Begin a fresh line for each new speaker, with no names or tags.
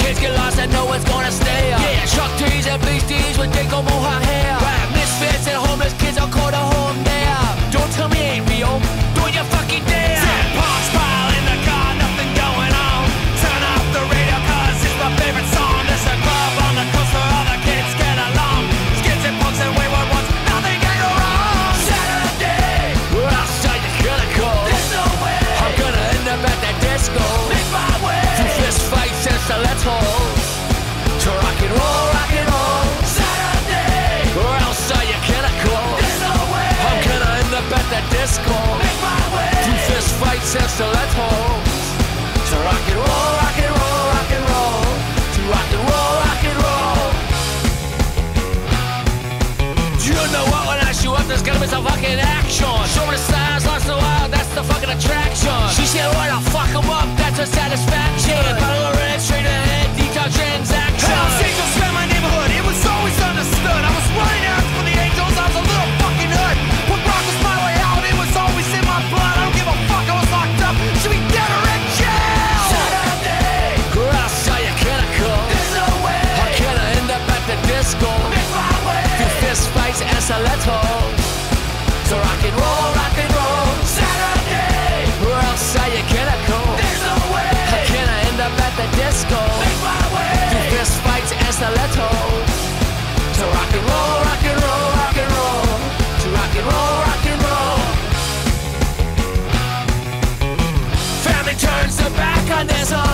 kids get lost and no one's gonna stay up. Yeah, truck trees and beasties with Dingo Mohawk hair. Right, misfits and homeless kids all call to home there. Don't tell me it ain't real, don't you fucking dare.
Punch pile in the car, nothing going on. Turn off the radio cause it's my favorite song. There's a club on the coast where all the kids get along. Skids and punks and wayward ones, nothing can go wrong.
Saturday, we're outside the Calico.
There's no way
I'm gonna end up at that disco.
make my way.
Through fist fights and stilettos. To rock and roll, rock and roll.
Saturday,
We're outside your Calico.
there's no way
I'm gonna end up at that disco.
make my way.
Through fist fights and stilettos. To rock and roll, rock and roll, rock and roll. To rock and roll, rock and roll. You know what? When I show up, there's gonna be some fucking action. Show me the signs, lost in the wild, that's the fucking attraction. She said, "Why the fuck 'em up?" That's her satisfaction. Bottle of red, straight ahead, detail transaction.
Hell, Satan spent my neighborhood, it was always understood. I was running out for the angels, I was a little fucking hood. When rock was my way out, it was always in my blood. I don't give a fuck, I was locked up, should be dead or in jail.
Saturday, we're outside your Calico.
There's no way
I'm gonna end up at the disco.
make my way.
Through fist fights and stilettos. So rock and roll, rock and roll.
Saturday,
We're outside your Calico.
there's no way
I'm gonna end up at the disco.
make my way.
Through fist fights and stilettos. So rock and roll, rock and roll, rock and roll. To rock and roll, rock and roll. Family turns their back on their own.